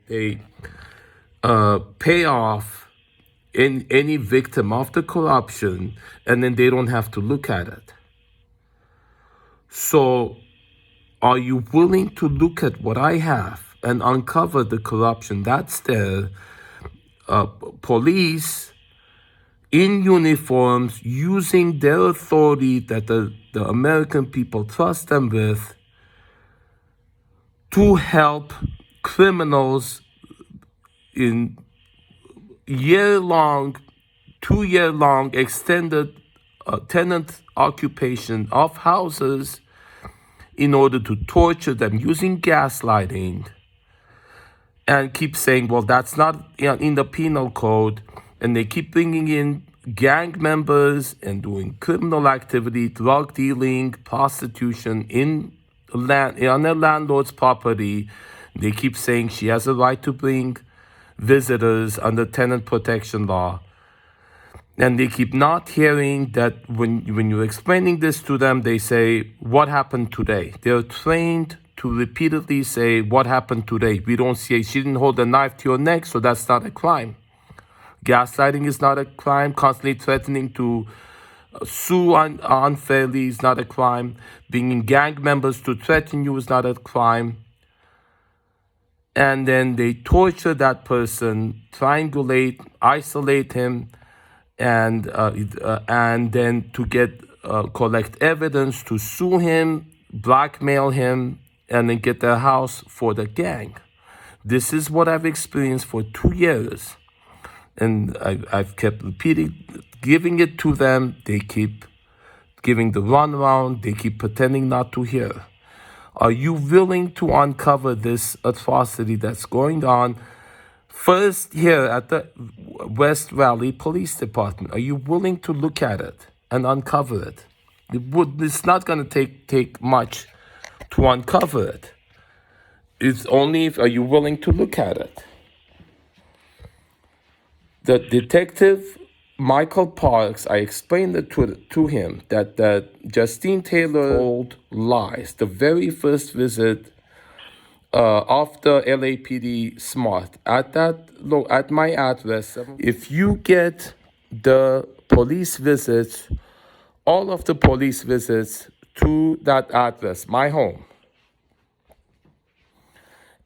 They pay off any victim of the corruption, and then they don't have to look at it. So are you willing to look at what I have and uncover the corruption that's there? Police in uniforms using their authority that the American people trust them with to help criminals in year-long, 2-year-long extended tenant occupation of houses in order to torture them using gaslighting, and keep saying, well, that's not in the penal code. And they keep bringing in gang members and doing criminal activity, drug dealing, prostitution on their landlord's property. They keep saying she has a right to bring visitors under tenant protection law. And they keep not hearing that when you're explaining this to them, they say, what happened today? They're trained to repeatedly say, what happened today? We don't say, she didn't hold a knife to your neck, so that's not a crime. Gaslighting is not a crime. Constantly threatening to sue unfairly is not a crime. Bringing gang members to threaten you is not a crime. And then they torture that person, triangulate, isolate him, and then to collect evidence to sue him, blackmail him, and then get their house for the gang. This is what I've experienced for 2 years. And I've kept repeating, giving it to them. They keep giving the runaround. They keep pretending not to hear. Are you willing to uncover this atrocity that's going on? First, here at the West Valley Police Department, are you willing to look at it and uncover it? It's not going to take much to uncover it. It's only if are you willing to look at it. The detective, Michael Parks, I explained it to him that Justine Taylor told lies. The very first visit of the LAPD SMART at my address. If you get the police visits, all of the police visits to that address, my home,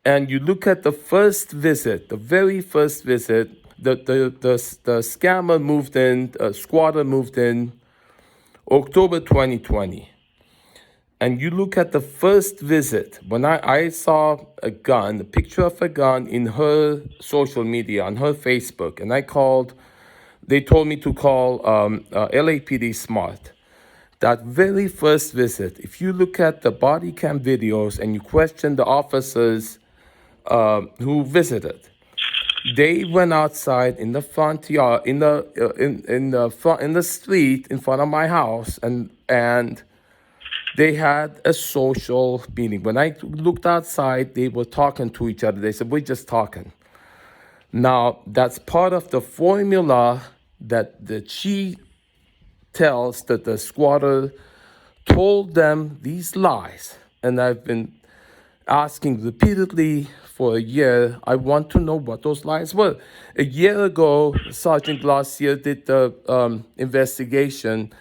and you look at the first visit, the very first visit, the scammer moved in, squatter moved in October 2020. And you look at the first visit, when I saw a picture of a gun in her social media, on her Facebook, and they told me to call LAPD SMART. That very first visit, if you look at the body cam videos and you question the officers who visited, they went outside in the front yard, in the street in front of my house, and they had a social meeting. When I looked outside, they were talking to each other. They said, we're just talking. Now, that's part of the formula that she tells that the squatter told them these lies. And I've been asking repeatedly for a year, I want to know what those lies were. A year ago, Sergeant Glossier did the investigation,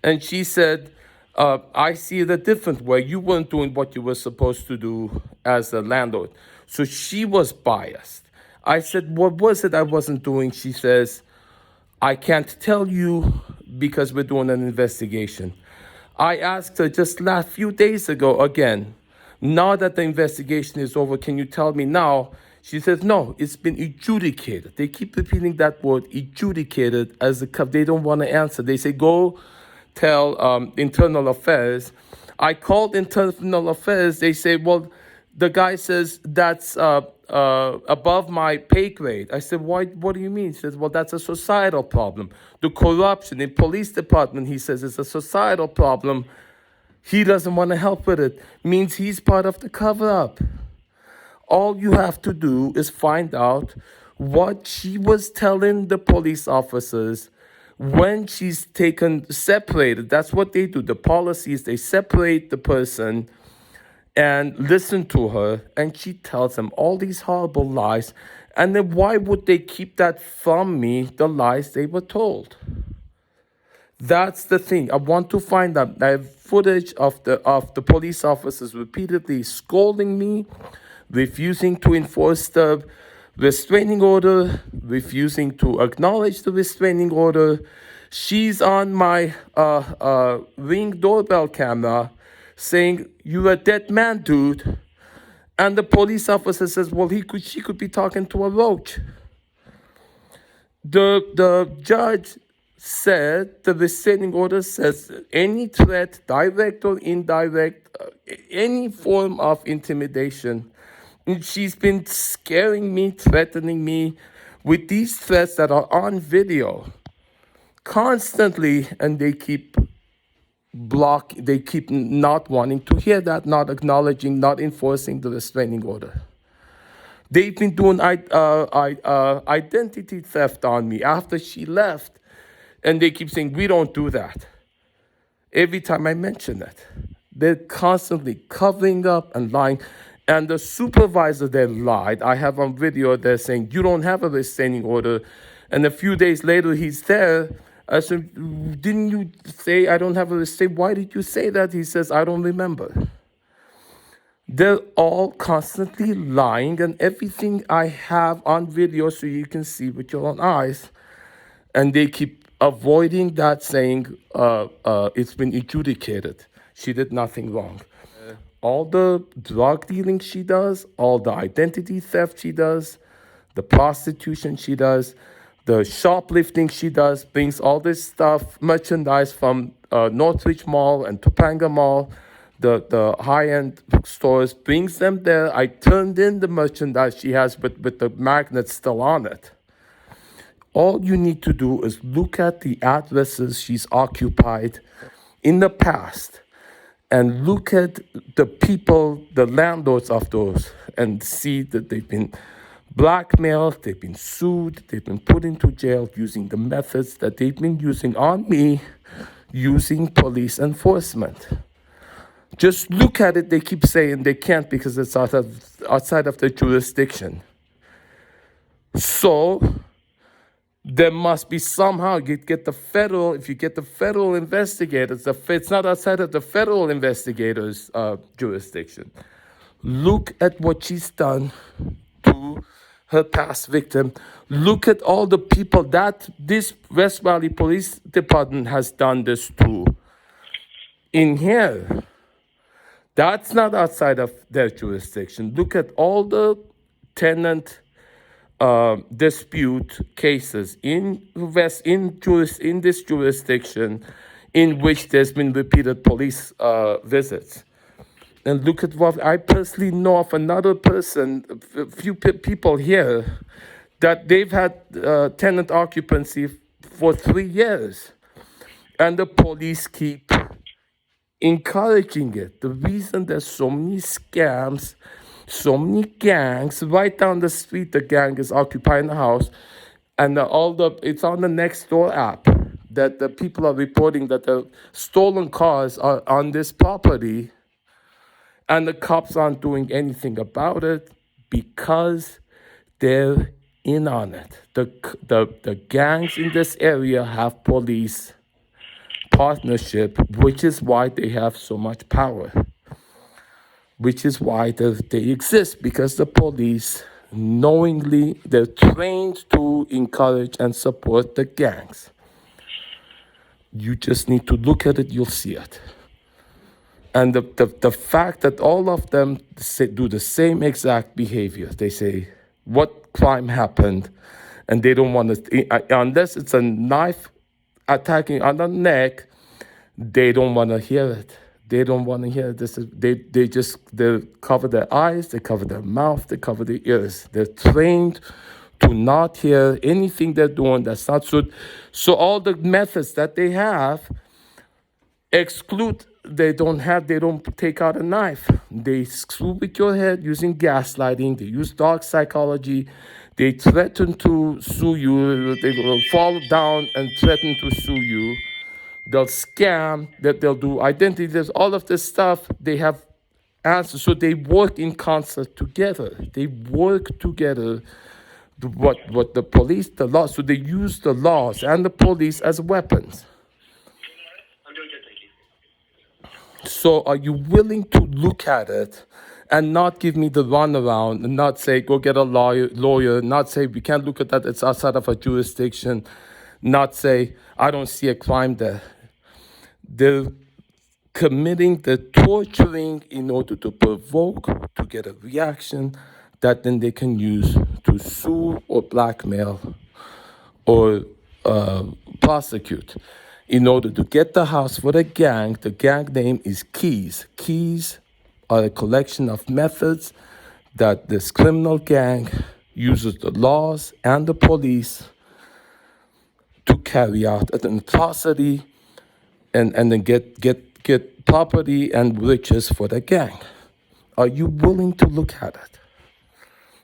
and she said, I see it a different way. You weren't doing what you were supposed to do as a landlord. So she was biased. I said, what was it I wasn't doing? She says, I can't tell you because we're doing an investigation. I asked her just last few days ago again, now that the investigation is over, can you tell me now? She says, no, it's been adjudicated. They keep repeating that word, adjudicated, as they don't want to answer. They say, go tell Internal Affairs. I called Internal Affairs. They say, well, the guy says that's above my pay grade. I said, why? What do you mean? He says, well, that's a societal problem. The corruption in police department, he says, is a societal problem. He doesn't want to help with it. Means he's part of the cover-up. All you have to do is find out what she was telling the police officers when she's separated. That's what they do. The policy is they separate the person and listen to her, and she tells them all these horrible lies. And then why would they keep that from me, the lies they were told? That's the thing. I want to find out. I have footage of the police officers repeatedly scolding me, refusing to enforce the restraining order, refusing to acknowledge the restraining order. She's on my Ring doorbell camera saying, "You're a dead man, dude." And the police officer says, "Well, she could be talking to a roach." The judge said the restraining order says any threat, direct or indirect, any form of intimidation. And she's been scaring me, threatening me with these threats that are on video constantly, and they keep not wanting to hear that, not acknowledging, not enforcing the restraining order. They've been doing identity theft on me after she left, and they keep saying, "We don't do that." Every time I mention it, they're constantly covering up and lying. And the supervisor that lied, I have on video, they're saying, "You don't have a restraining order." And a few days later, he's there. I said, "Didn't you say I don't have a restraining? Why did you say that?" He says, "I don't remember." They're all constantly lying, and everything I have on video so you can see with your own eyes. And they keep avoiding that, saying it's been adjudicated. She did nothing wrong. All the drug dealing she does, all the identity theft she does, the prostitution she does, the shoplifting she does, brings all this stuff, merchandise from Northridge Mall and Topanga Mall, the high-end stores, brings them there. I turned in the merchandise she has with the magnet still on it. All you need to do is look at the addresses she's occupied in the past and look at the people, the landlords of those, and see that they've been blackmailed, they've been sued, they've been put into jail using the methods that they've been using on me, using police enforcement. Just look at it. They keep saying they can't because it's outside of their jurisdiction. So there must be somehow you get the federal. If you get the federal investigators, it's not outside of the federal investigators' jurisdiction. Look at what she's done to her past victim. Look at all the people that this West Valley Police Department has done this to. In here, that's not outside of their jurisdiction. Look at all the tenant dispute cases in this jurisdiction in which there's been repeated police visits. And look at what I personally know of another person, a few people here, that they've had tenant occupancy for 3 years. And the police keep encouraging it. The reason there's so many scams, so many gangs, right down the street, the gang is occupying the house, and it's on the Nextdoor app that the people are reporting that the stolen cars are on this property, and the cops aren't doing anything about it because they're in on it. The gangs in this area have police partnership, which is why they have so much power, which is why they exist, because the police knowingly, they're trained to encourage and support the gangs. You just need to look at it, you'll see it. And the fact that all of them do the same exact behavior, they say, what crime happened? And they don't want to, unless it's a knife attacking on the neck, they don't want to hear it. They don't want to hear this. They cover their eyes, they cover their mouth, they cover their ears. They're trained to not hear anything they're doing that's not good. So all the methods that they have exclude. They don't take out a knife. They screw with your head using gaslighting. They use dark psychology. They threaten to sue you. They will fall down and threaten to sue you. They'll scam, that they'll do identity. There's all of this stuff. They have answer. So they work in concert together. They work together. What the police, the law. So they use the laws and the police as weapons. I'm doing good, thank you. So are you willing to look at it and not give me the runaround and not say go get a lawyer, not say we can't look at that, it's outside of our jurisdiction, not say I don't see a crime there. They're committing the torturing in order to provoke, to get a reaction that then they can use to sue or blackmail or prosecute. In order to get the house for the gang name is Keys. Keys are a collection of methods that this criminal gang uses the laws and the police to carry out an atrocity and then get property and riches for the gang. Are you willing to look at it?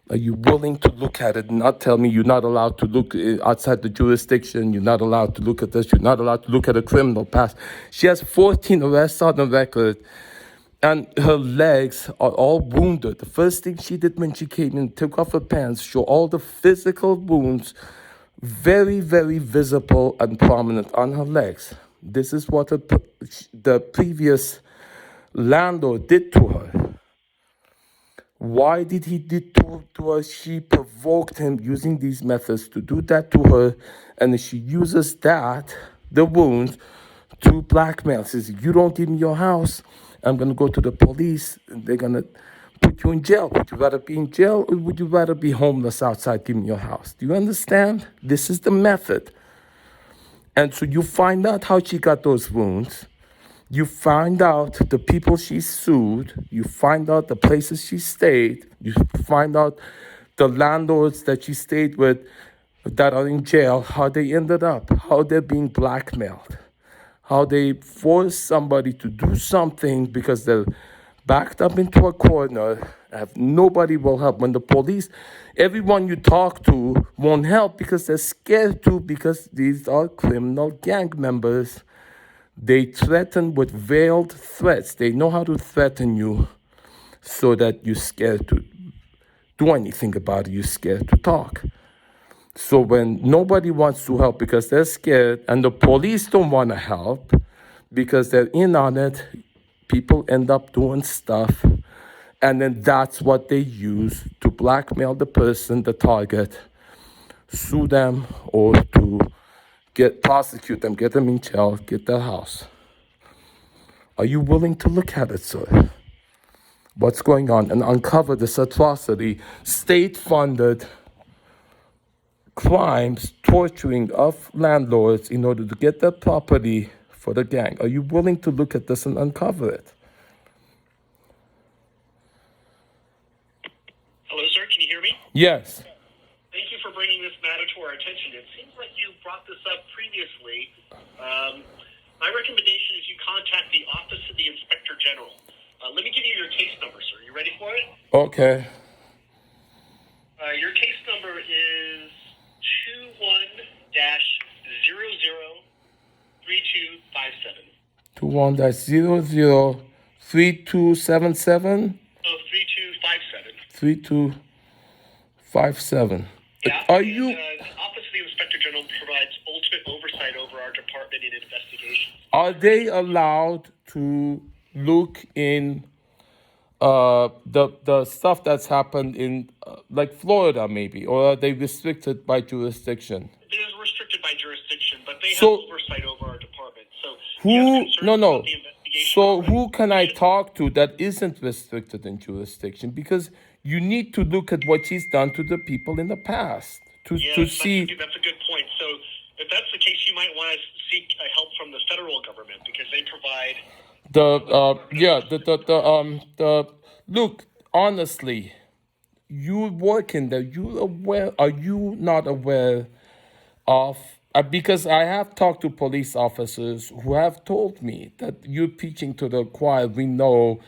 Are you willing to look at it and not tell me you're not allowed to look outside the jurisdiction, you're not allowed to look at this, you're not allowed to look at a criminal past? She has 14 arrests on the record, and her legs are all wounded. The first thing she did when she came in, took off her pants, show all the physical wounds, very, very visible and prominent on her legs. This is what the previous landlord did to her. Why did he do to her? She provoked him using these methods to do that to her, and she uses that, the wounds, to blackmail. Says, you don't give me your house, I'm gonna go to the police, and they're gonna put you in jail. Would you rather be in jail, or would you rather be homeless outside, give me your house? Do you understand? This is the method. And so you find out how she got those wounds. You find out the people she sued. You find out the places she stayed. You find out the landlords that she stayed with that are in jail, how they ended up, how they're being blackmailed, how they force somebody to do something because they're backed up into a corner, have nobody will help. When the police, everyone you talk to won't help because they're scared to, because these are criminal gang members. They threaten with veiled threats. They know how to threaten you so that you're scared to do anything about it. You're scared to talk. So when nobody wants to help because they're scared and the police don't want to help because they're in on it, people end up doing stuff. And then that's what they use to blackmail the person, the target, sue them, or to prosecute them, get them in jail, get their house. Are you willing to look at it, sir? What's going on and uncover this atrocity, state-funded crimes, torturing of landlords in order to get their property for the gang? Are you willing to look at this and uncover it? Hello, sir. Can you hear me? Yes. Thank you for bringing this matter to our attention. It seems like you brought this up previously. My recommendation is you contact the Office of the Inspector General. Let me give you your case number, sir. You ready for it? Okay. Your case number is 21-003257. 21-003277? Oh, 3257. 3257. Yeah. Are you... The Office of the Inspector General provides ultimate oversight over our department in investigations. Are they allowed to look in the stuff that's happened in like Florida maybe, or are they restricted by jurisdiction? It is restricted by jurisdiction, but they So- have oversight over our department. So Who? No. about the investigation So who can I talk to that isn't restricted in jurisdiction? Because you need to look at what she's done to the people in the past to see. That's a good point. So if that's the case, you might want to seek help from the federal government because they provide. Look, honestly, you work in there. You aware? Are you not aware of? Because I have talked to police officers who have told me that you're preaching to the choir. We know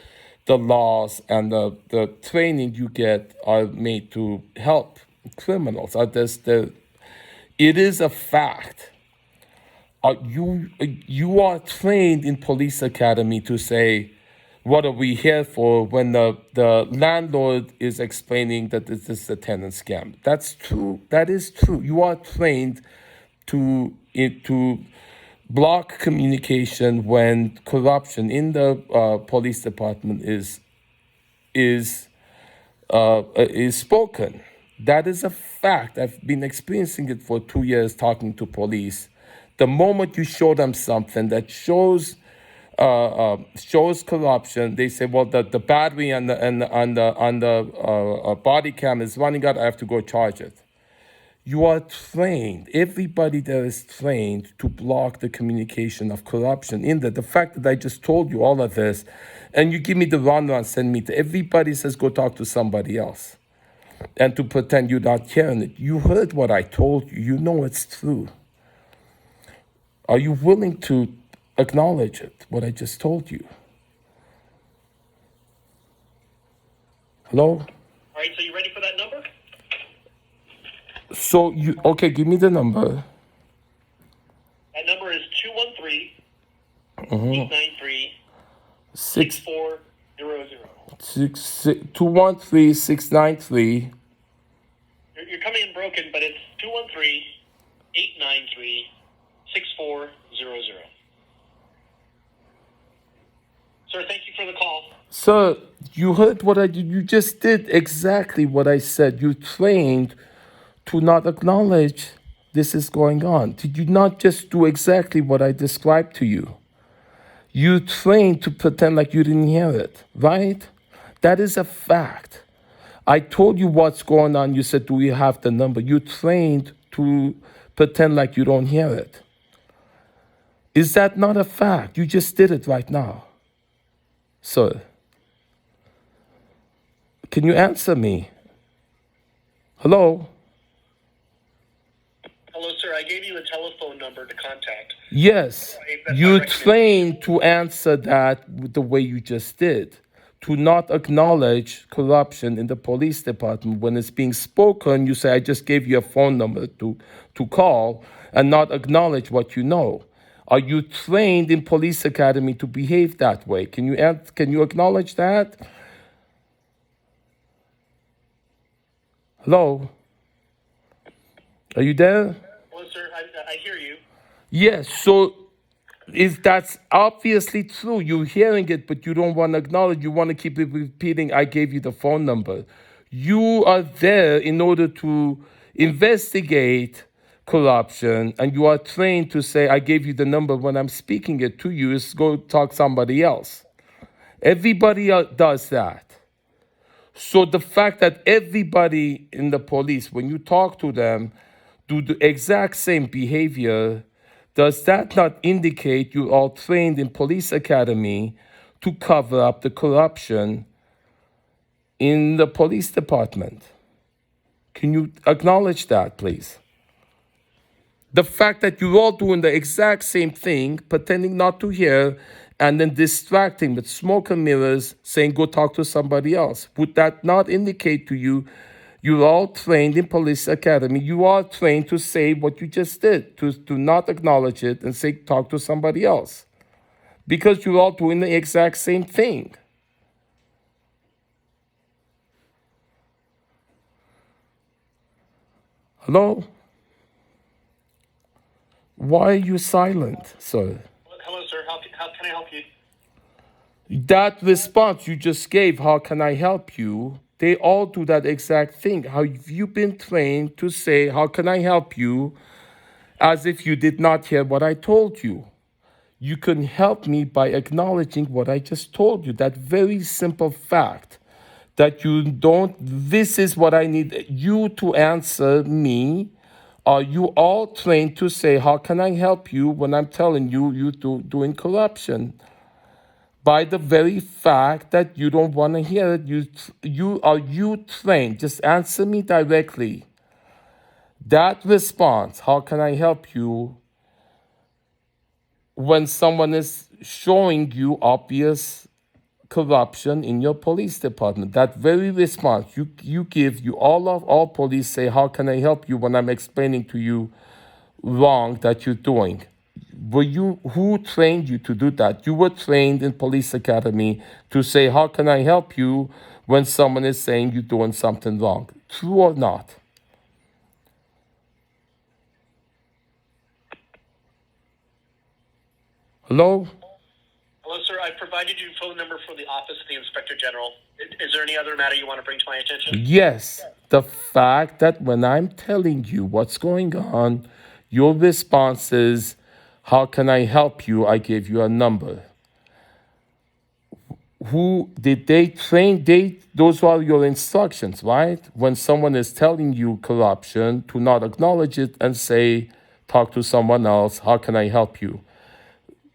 the laws and the training you get are made to help criminals. It is a fact. You are trained in police academy to say what are we here for when the landlord is explaining that this is a tenant scam. That's true. That is true. You are trained to block communication when corruption in the police department is spoken. That is a fact. I've been experiencing it for 2 years talking to police. The moment you show them something that shows corruption, they say, "Well, the battery on the body cam is running out. I have to go charge it." You are trained. Everybody there is trained to block the communication of corruption. In that, the fact that I just told you all of this, and you give me the runaround, send me to everybody says go talk to somebody else, and to pretend you're not hearing it. You heard what I told you. You know it's true. Are you willing to acknowledge it? What I just told you. Hello? All right, so you ready for that number? So okay, give me the number. That number is 213-893-6400. 213-693. You're coming in broken, but it's 213-893-6400. Sir, thank you for the call. Sir, you heard what I did. You just did exactly what I said. You trained to not acknowledge this is going on. Did you not just do exactly what I described to you? You trained to pretend like you didn't hear it, right? That is a fact. I told you what's going on. You said, do we have the number? You trained to pretend like you don't hear it. Is that not a fact? You just did it right now. Sir, can you answer me? Hello? Hello, sir. I gave you a telephone number to contact. Yes, That's you my trained to answer that the way you just did, to not acknowledge corruption in the police department. When it's being spoken, you say, I just gave you a phone number to call, and not acknowledge what you know. Are you trained in police academy to behave that way? Can you acknowledge that? Hello? Are you there? Hello, sir. I hear you. Yes, so that's obviously true. You're hearing it, but you don't want to acknowledge. You want to keep it repeating, I gave you the phone number. You are there in order to investigate corruption, and you are trained to say, I gave you the number when I'm speaking it to you, is go talk to somebody else. Everybody does that. So the fact that everybody in the police, when you talk to them, do the exact same behavior, does that not indicate you are trained in police academy to cover up the corruption in the police department? Can you acknowledge that, please? The fact that you're all doing the exact same thing, pretending not to hear, and then distracting with smoke and mirrors, saying, go talk to somebody else. Would that not indicate to you, you're all trained in police academy, you are trained to say what you just did, to not acknowledge it and say, talk to somebody else? Because you're all doing the exact same thing. Hello? Why are you silent, sir? Hello, sir. How can I help you? That response you just gave, how can I help you? They all do that exact thing. How have you been trained to say, how can I help you, as if you did not hear what I told you? You can help me by acknowledging what I just told you, that very simple fact that you don't, this is what I need you to answer me. Are you all trained to say, how can I help you, when I'm telling you you're doing corruption? By the very fact that you don't want to hear it, you trained? Just answer me directly. That response, how can I help you, when someone is showing you obvious corruption in your police department, that very response you give, all police say, how can I help you, when I'm explaining to you wrong that you're doing? who trained you to do that? You were trained in police academy to say, how can I help you when someone is saying you're doing something wrong? True or not? Hello? Hello, sir. I provided you phone number for the Office of the Inspector General. Is there any other matter you want to bring to my attention? Yes. The fact that when I'm telling you what's going on, your response is, how can I help you? I gave you a number. Who did they train? Those are your instructions, right? When someone is telling you corruption, to not acknowledge it and say, talk to someone else, how can I help you?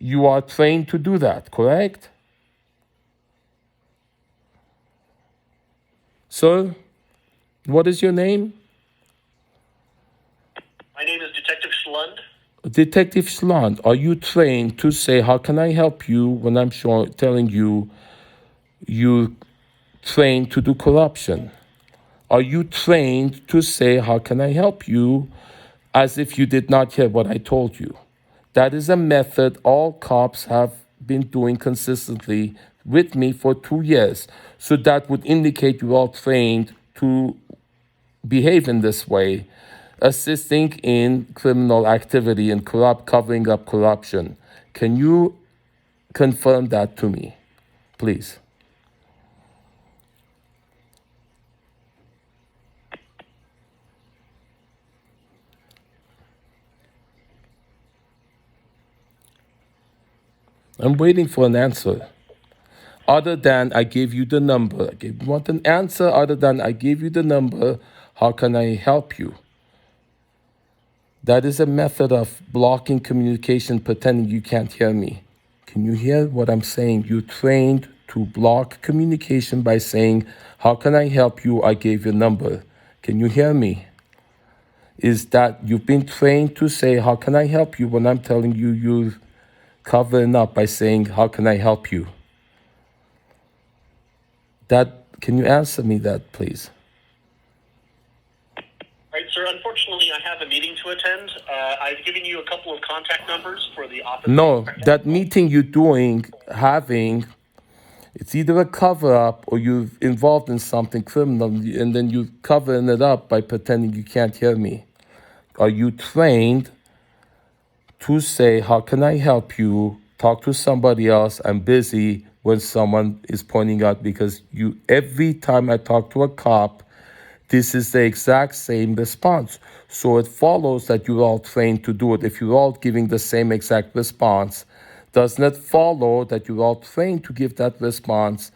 You are trained to do that, correct? Sir, what is your name? My name is Detective Schlund. Detective Schlund, are you trained to say, how can I help you, when I'm telling you you trained to do corruption? Are you trained to say, how can I help you, as if you did not hear what I told you? That is a method all cops have been doing consistently with me for 2 years. So that would indicate you are trained to behave in this way, assisting in criminal activity and covering up corruption. Can you confirm that to me, please? I'm waiting for an answer. Other than I gave you the number. You want an answer other than I gave you the number. How can I help you? That is a method of blocking communication, pretending you can't hear me. Can you hear what I'm saying? You trained to block communication by saying, how can I help you? I gave you a number. Can you hear me? Is that you've been trained to say, how can I help you, when I'm telling you you're covering up by saying, how can I help you? Can you answer me that, please? All right, sir. Unfortunately, I have a meeting to attend. I've given you a couple of contact numbers for the office. No, that meeting you're having, it's either a cover up or you're involved in something criminal, and then you're covering it up by pretending you can't hear me. Are you trained to say, how can I help you? Talk to somebody else. I'm busy, when someone is pointing out, because every time I talk to a cop, this is the exact same response. So it follows that you're all trained to do it. If you're all giving the same exact response, doesn't it follow that you're all trained to give that response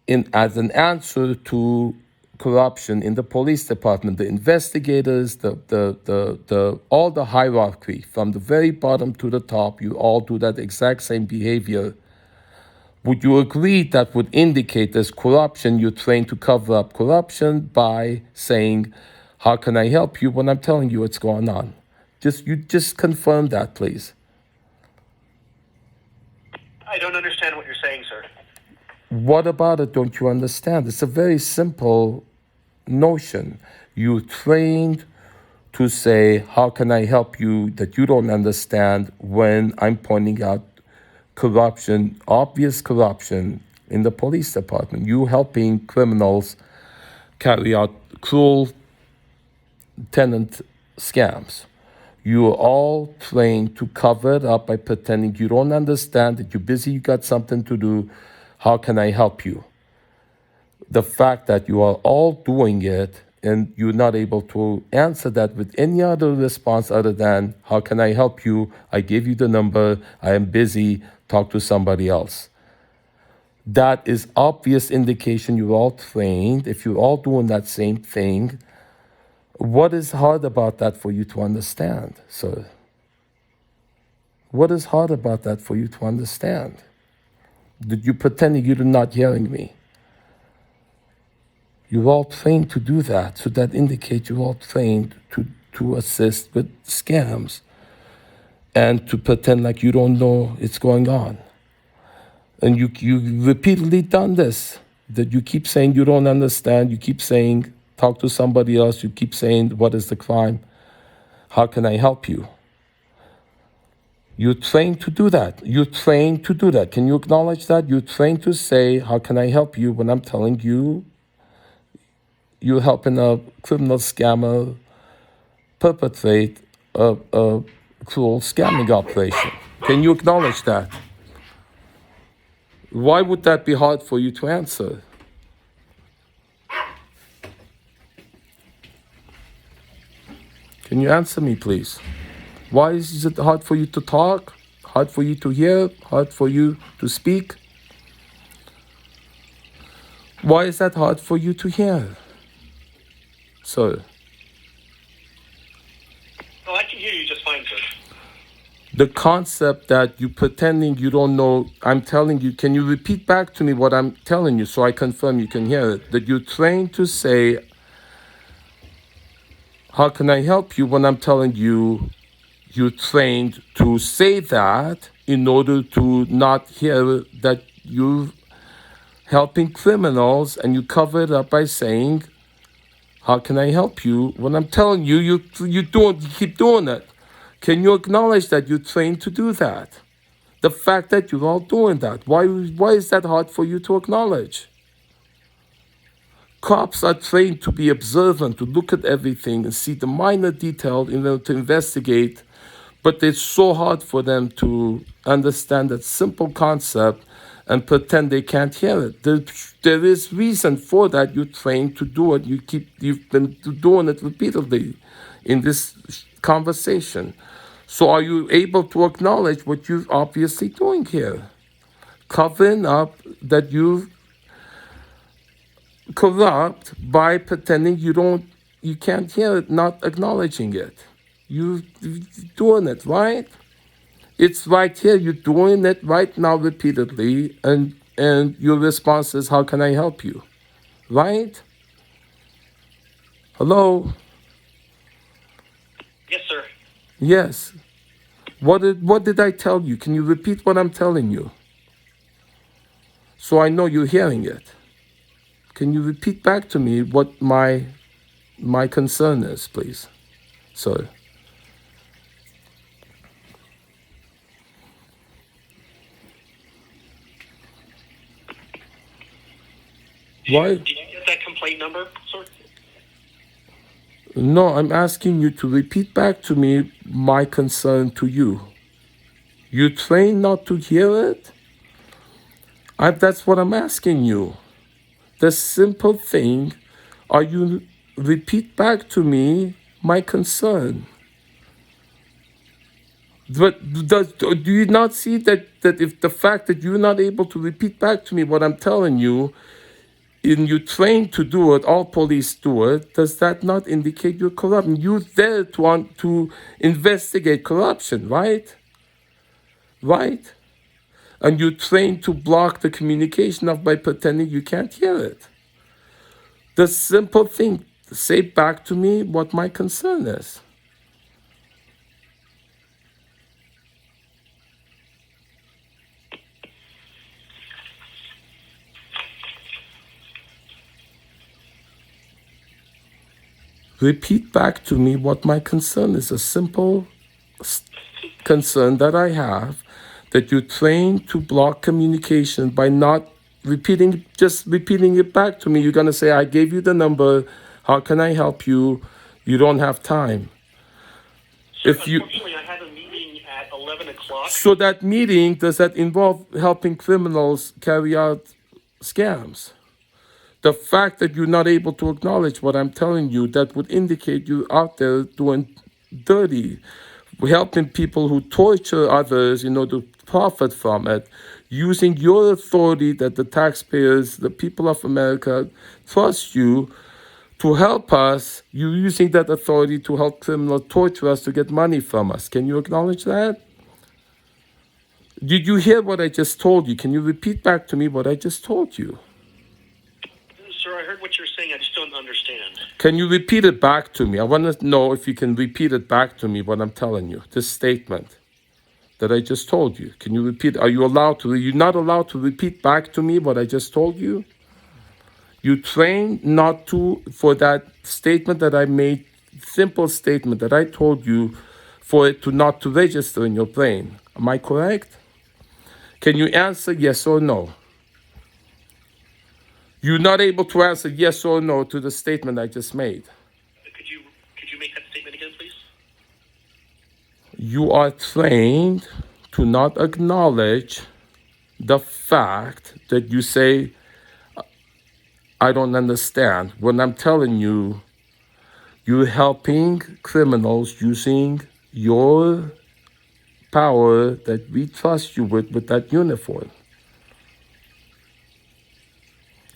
as an answer to corruption in the police department? The investigators, all the hierarchy, from the very bottom to the top, you all do that exact same behavior. Would you agree that would indicate there's corruption? You're trained to cover up corruption by saying, how can I help you, when I'm telling you what's going on? Just confirm that, please. I don't understand what you're saying, sir. What about it don't you understand? It's a very simple notion. You're trained to say, how can I help you, that you don't understand, when I'm pointing out corruption, obvious corruption in the police department. You helping criminals carry out cruel tenant scams. You are all trained to cover it up by pretending you don't understand, that you're busy, you got something to do. How can I help you? The fact that you are all doing it and you're not able to answer that with any other response other than, how can I help you? I gave you the number. I am busy. Talk to somebody else. That is obvious indication you're all trained. If you're all doing that same thing, what is hard about that for you to understand, sir? What is hard about that for you to understand? That you pretending you're not hearing me? You're all trained to do that, so that indicates you're all trained to assist with scams and to pretend like you don't know it's going on. And you repeatedly done this, that you keep saying you don't understand, you keep saying talk to somebody else, you keep saying what is the crime, how can I help you? You're trained to do that. You're trained to do that. Can you acknowledge that? You're trained to say, how can I help you when I'm telling you you're helping a criminal scammer perpetrate a cruel scamming operation? Can you acknowledge that? Why would that be hard for you to answer? Can you answer me, please? Why is it hard for you to talk? Hard for you to hear? Hard for you to speak? Why is that hard for you to hear? Sir, Oh, I can hear you just fine, sir. the concept that you pretending you don't know, I'm telling you, can you repeat back to me what I'm telling you so I confirm you can hear it? That you're trained to say, how can I help you when I'm telling you you're trained to say that in order to not hear that you're helping criminals, and you cover it up by saying, how can I help you when I'm telling you you keep doing it? Can you acknowledge that you're trained to do that? The fact that you're all doing that, why is that hard for you to acknowledge? Cops are trained to be observant, to look at everything and see the minor detail in order to investigate, but it's so hard for them to understand that simple concept and pretend they can't hear it. There is reason for that. You're trained to do it. You've been doing it repeatedly in this conversation. So are you able to acknowledge what you're obviously doing here? Covering up that you corrupt by pretending you can't hear it, not acknowledging it. You're doing it, right? It's right here. You're doing it right now repeatedly, and your response is, how can I help you? Right? Hello? Yes, sir. Yes. What did I tell you? Can you repeat what I'm telling you? So I know you're hearing it. Can you repeat back to me what my concern is, please? Sir. Why? Did you get that complaint number, sir? No, I'm asking you to repeat back to me my concern to you. You trained not to hear it? That's what I'm asking you. The simple thing, are you repeat back to me my concern? But do you not see that if the fact that you're not able to repeat back to me what I'm telling you, and you trained to do it, all police do it, does that not indicate you're corrupt? You're there to want to investigate corruption, right? Right? And you're trained to block the communication of by pretending you can't hear it. The simple thing, say back to me what my concern is. Repeat back to me what my concern is. A simple concern that I have, that you're trained to block communication by not just repeating it back to me. You're going to say, I gave you the number. How can I help you? You don't have time. Sir, unfortunately, I have a meeting at 11 o'clock. So that meeting, does that involve helping criminals carry out scams? The fact that you're not able to acknowledge what I'm telling you, that would indicate you're out there doing dirty, helping people who torture others, to profit from it, using your authority that the taxpayers, the people of America, trust you to help us. You're using that authority to help criminals torture us to get money from us. Can you acknowledge that? Did you hear what I just told you? Can you repeat back to me what I just told you? Sir, I heard what you're saying. I just don't understand. Can you repeat it back to me? I want to know if you can repeat it back to me what I'm telling you. This statement that I just told you. Can you repeat? Are you allowed to? You're not allowed to repeat back to me what I just told you? You trained not to, for that statement that I made, simple statement that I told you, for it to not to register in your brain. Am I correct? Can you answer yes or no? You're not able to answer yes or no to the statement I just made. Could you make that statement again, please? You are trained to not acknowledge the fact that you say, I don't understand. When I'm telling you, you're helping criminals using your power that we trust you with that uniform.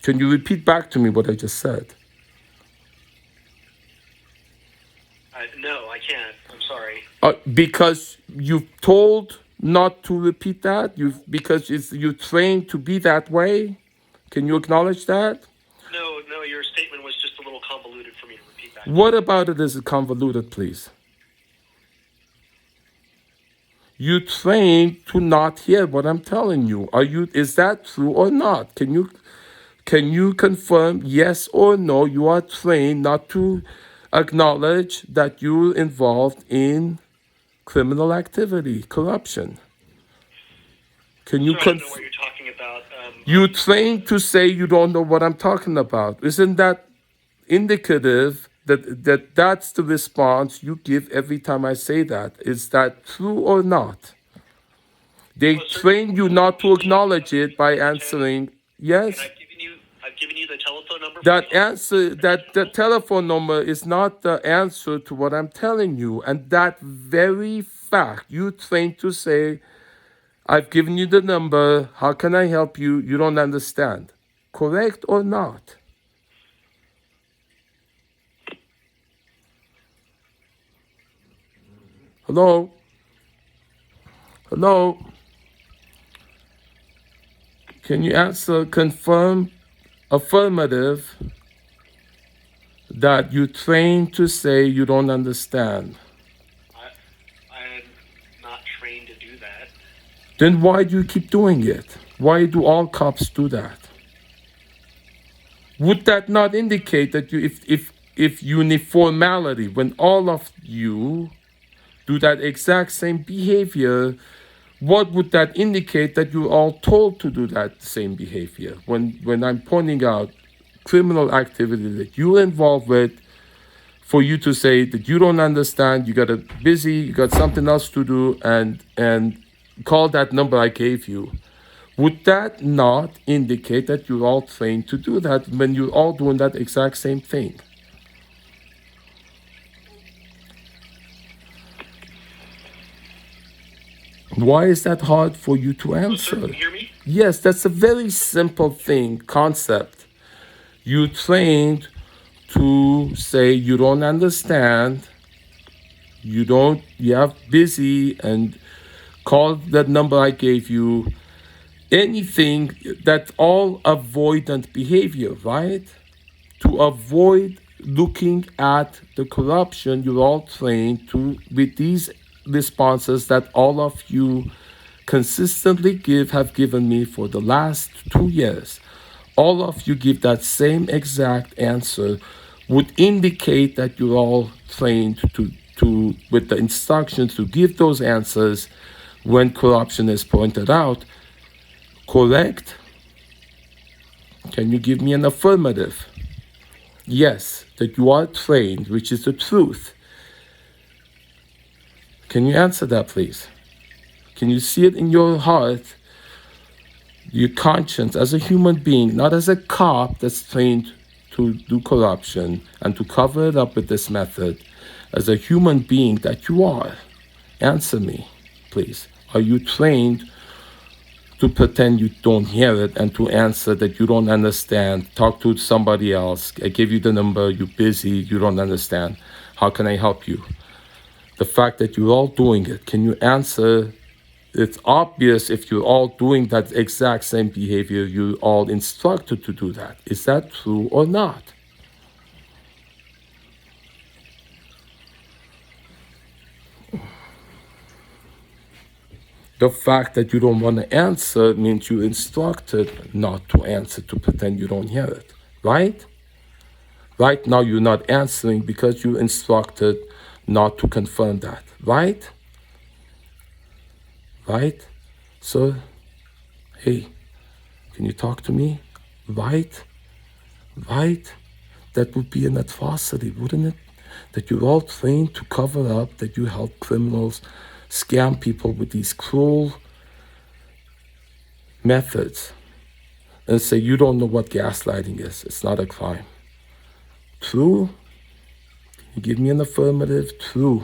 Can you repeat back to me what I just said? No, I can't. I'm sorry. Because you've told not to repeat that? Because you're trained to be that way? Can you acknowledge that? No, your statement was just a little convoluted for me to repeat back. What about it is convoluted, please? You trained to not hear what I'm telling you. Is that true or not? Can you confirm yes or no you are trained not to acknowledge that you're involved in criminal activity, corruption? Can you I don't know what you're talking about. You trained to say you don't know what I'm talking about. Isn't that indicative that that's the response you give every time I say that? Is that true or not? They train you not to acknowledge it by answering yes. I've given you the telephone number. The telephone number is not the answer to what I'm telling you. And that very fact, you trained to say, I've given you the number, how can I help you? You don't understand. Correct or not? Hello? Hello? Can you answer, confirm, affirmative, that you trained to say you don't understand? I'm not trained to do that. Then why do you keep doing it? Why do all cops do that? Would that not indicate that if uniformity, when all of you do that exact same behavior, what would that indicate that you're all told to do that same behavior? When I'm pointing out criminal activity that you're involved with, for you to say that you don't understand, you got you got something else to do, and call that number I gave you. Would that not indicate that you're all trained to do that when you're all doing that exact same thing? Why is that hard for you to answer? Can you hear me? Yes, that's a very simple concept. You trained to say you don't understand, you have busy, and call that number I gave you. Anything that's all avoidant behavior, right? To avoid looking at the corruption, you're all trained to, with these responses that all of you consistently have given me for the last 2 years. All of you give that same exact answer, would indicate that you're all trained to with the instructions to give those answers when corruption is pointed out. Correct? Can you give me an affirmative? Yes, that you are trained, which is the truth. Can you answer that, please? Can you see it in your heart, your conscience, as a human being, not as a cop that's trained to do corruption and to cover it up with this method, as a human being that you are? Answer me, please. Are you trained to pretend you don't hear it and to answer that you don't understand? Talk to somebody else. I gave you the number, you're busy, you don't understand. How can I help you? The fact that you're all doing it, can you answer? It's obvious if you're all doing that exact same behavior, you're all instructed to do that. Is that true or not? The fact that you don't want to answer means you're instructed not to answer, to pretend you don't hear it, right? Right now you're not answering because you're instructed not to confirm that, right? right? Sir, hey, can you talk to me? Right? Right? That would be an atrocity, wouldn't it? That you're all trained to cover up, that you help criminals scam people with these cruel methods and say you don't know what gaslighting is. It's not a crime. True? You give me an affirmative. True.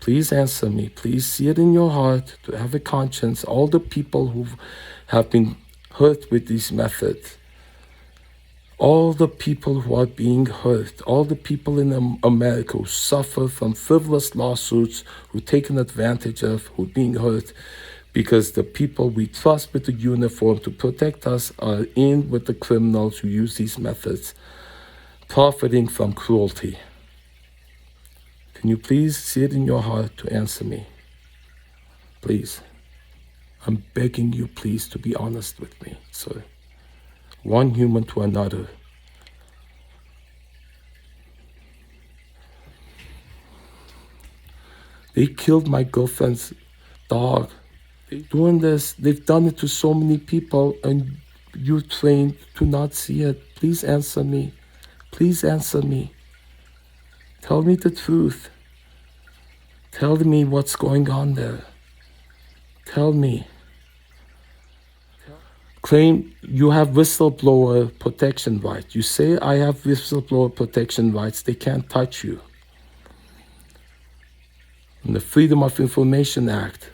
Please answer me. Please see it in your heart to have a conscience. All the people who have been hurt with these methods, all the people who are being hurt, all the people in America who suffer from frivolous lawsuits, who are taken advantage of, who are being hurt, because the people we trust with the uniform to protect us are in with the criminals who use these methods, profiting from cruelty. Can you please see it in your heart to answer me? Please. I'm begging you, please, to be honest with me, sir. One human to another. They killed my girlfriend's dog. They're doing this. They've done it to so many people, and you're trained to not see it. Please answer me. Please answer me. Tell me the truth. Tell me what's going on there. Tell me. Claim you have whistleblower protection rights. You say I have whistleblower protection rights. They can't touch you. And the Freedom of Information Act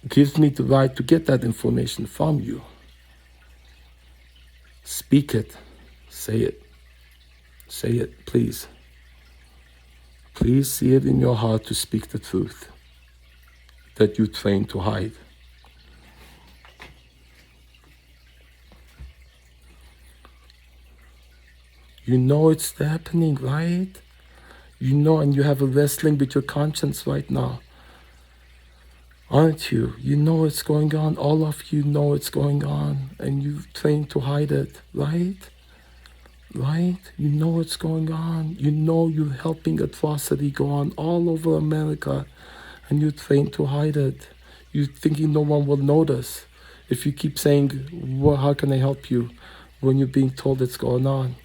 gives me the right to get that information from you. Speak it. Say it. Say it, please. Please see it in your heart to speak the truth that you trained to hide. You know it's happening, right? You know, and you have a wrestling with your conscience right now. Aren't you? You know it's going on. All of you know it's going on. And you trained to hide it, right? Right? You know what's going on. You know you're helping atrocity go on all over America, and you're trained to hide it. You're thinking no one will notice if you keep saying, well, how can I help you, when you're being told it's going on.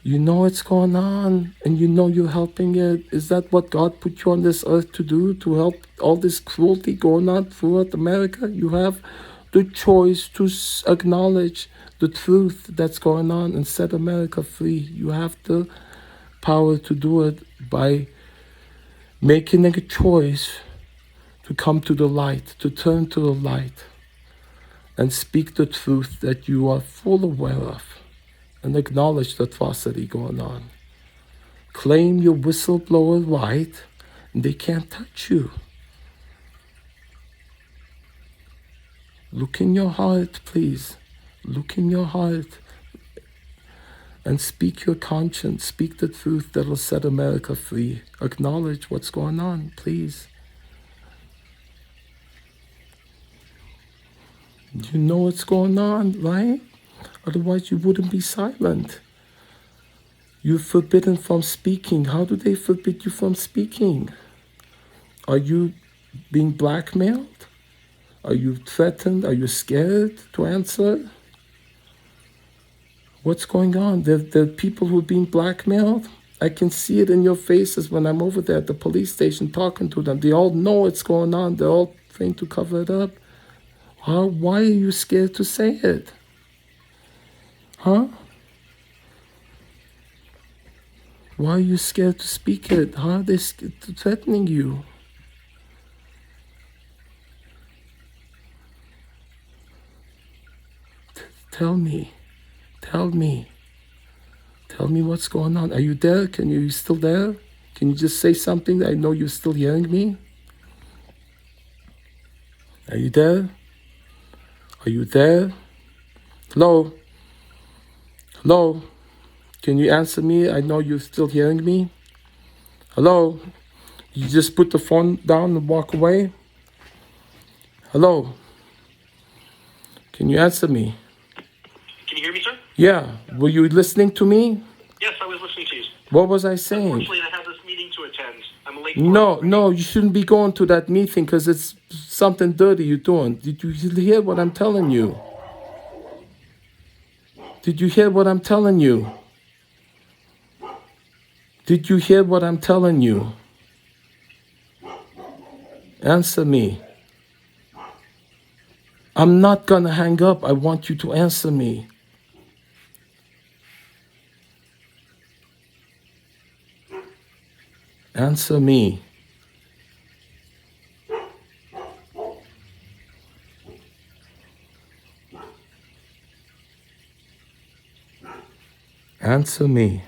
You know it's going on, and you know you're helping it. Is that what God put you on this earth to do, to help all this cruelty going on throughout America? You have the choice to acknowledge the truth that's going on and set America free. You have the power to do it by making a choice to come to the light, to turn to the light, and speak the truth that you are full aware of, and acknowledge the atrocity going on. Claim your whistleblower right, and they can't touch you. Look in your heart, please. Look in your heart and speak your conscience. Speak the truth that will set America free. Acknowledge what's going on, please. You know what's going on, right? Otherwise you wouldn't be silent. You're forbidden from speaking. How do they forbid you from speaking? Are you being blackmailed? Are you threatened? Are you scared to answer? What's going on? The people who are being blackmailed, I can see it in your faces when I'm over there at the police station talking to them. They all know what's going on. They're all trying to cover it up. Why are you scared to say it? Huh? Why are you scared to speak it? Huh? They're threatening you. Tell me. Tell me. Tell me what's going on. Are you there? Are you still there? Can you just say something? I know you're still hearing me. Are you there? Are you there? Hello? Hello? Can you answer me? I know you're still hearing me. Hello? You just put the phone down and walk away? Hello? Can you answer me? Can you hear me, sir? Yeah. Were you listening to me? Yes, I was listening to you. What was I saying? Unfortunately, I have this meeting to attend. I'm late for No, it. no, you shouldn't be going to that meeting because it's something dirty you're doing. Did you hear what I'm telling you? Did you hear what I'm telling you? Did you hear what I'm telling you? Answer me. I'm not gonna hang up. I want you to answer me. Answer me. Answer me.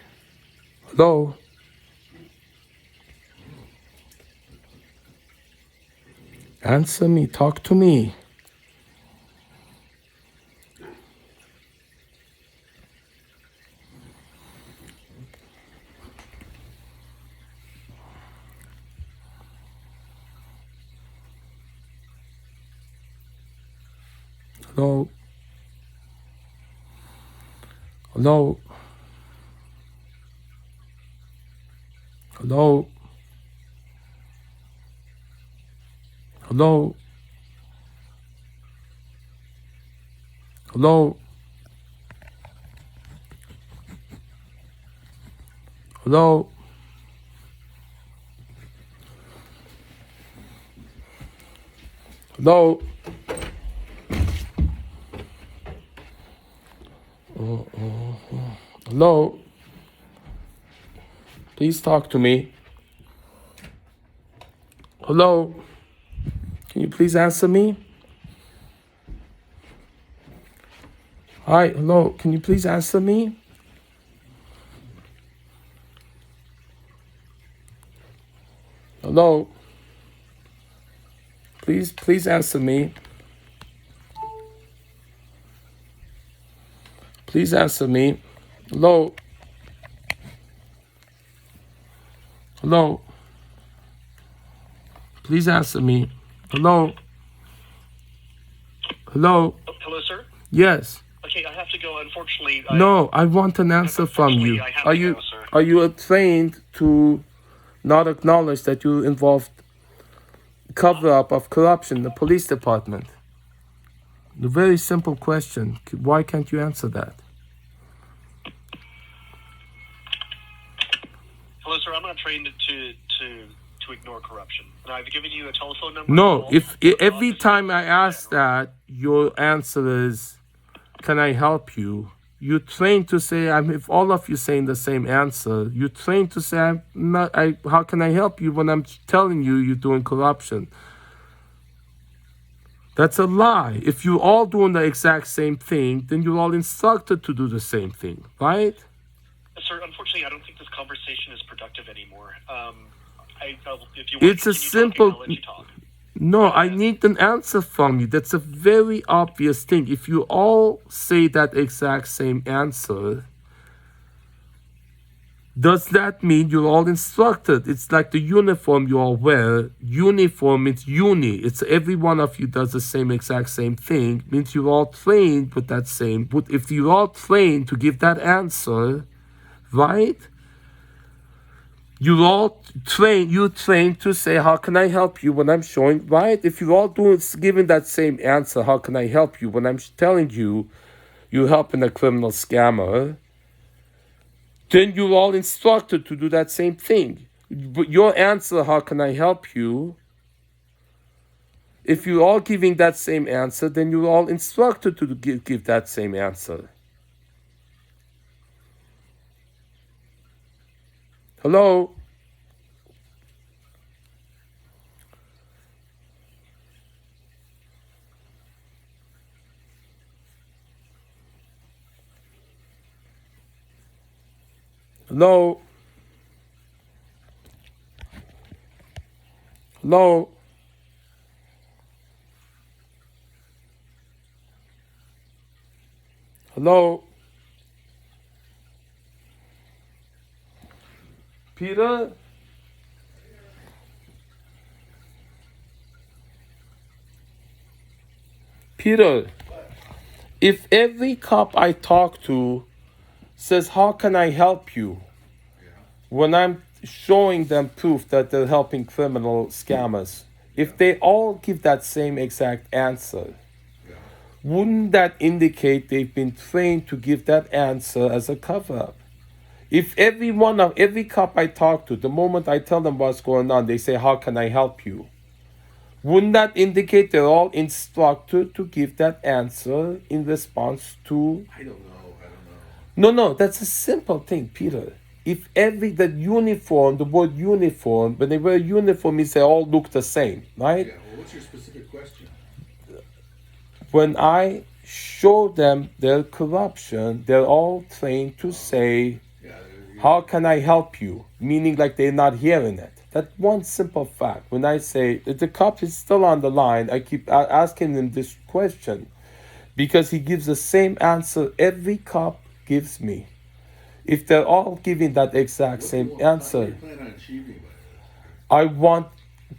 Hello? Answer me. Talk to me. Hello? Hello? Hello? Hello? Hello? Hello? Hello? Hello? Please talk to me. Hello? Can you please answer me? Hi, hello. Can you please answer me? Hello? Please answer me. Please answer me. Hello? Hello? Please answer me. Hello? Hello? Hello, sir? Yes. Okay, I have to go. Unfortunately, No, I want an answer from you. I have Are to you go, sir. are you trained to not acknowledge that you involved cover-up of corruption in the police department? The very simple question. Why can't you answer that? Hello, sir. I'm not trained to ignore corruption. And I've given you a telephone number. No, if the every office time I of ask General. that, your answer is, "Can I help you?" You're trained to say, if all of you saying the same answer, you're trained to say, "I'm not. How can I help you?" when I'm telling you you're doing corruption. That's a lie. If you're all doing the exact same thing, then you're all instructed to do the same thing, right? Sir, unfortunately, I don't think this conversation is productive anymore. If you want It's to a continue simple. talking, I'll let you talk. No, I need an answer from you. That's a very obvious thing. If you all say that exact same answer, does that mean you're all instructed? It's like the uniform you all wear. Uniform means uni. It's every one of you does the same exact same thing. Means you're all trained with that same. But if you're all trained to give that answer, right? You're all trained. You're trained to say, "How can I help you?" when I'm showing, right? If you're all doing giving that same answer, "How can I help you?" when I'm telling you you're helping a criminal scammer, then you're all instructed to do that same thing. But your answer, "How can I help you?" if you're all giving that same answer, then you're all instructed to give that same answer. Hello? Hello? Hello? Hello? Peter? Peter, if every cop I talk to says, "How can I help you?" when I'm showing them proof that they're helping criminal scammers. If they all give that same exact answer, wouldn't that indicate they've been trained to give that answer as a cover-up? If every cop I talk to, the moment I tell them what's going on, they say, "How can I help you?" Wouldn't that indicate they're all instructed to give that answer in response to? I don't know. No, that's a simple thing, Peter. If the word uniform, when they wear uniform means they all look the same, right? Yeah, well, what's your specific question? When I show them their corruption, they're all trained to say, "How can I help you?" Meaning like they're not hearing it. That one simple fact. When I say, if the cop is still on the line, I keep asking him this question because he gives the same answer every cop gives me. If they're all giving that exact same answer, What do you plan on achieving by that? I want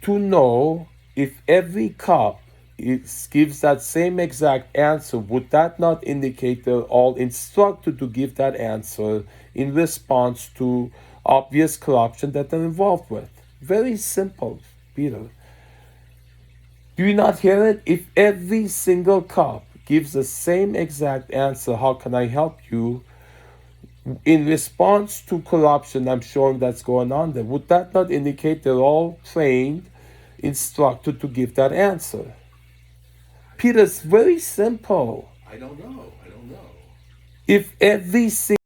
to know if every cop gives that same exact answer, would that not indicate they're all instructed to give that answer in response to obvious corruption that they're involved with? Very simple, Peter. Do you not hear it? If every single cop gives the same exact answer, "How can I help you?" in response to corruption I'm showing that's going on there, would that not indicate they're all trained, instructed to give that answer? Peter, it's very simple. I don't know. If every single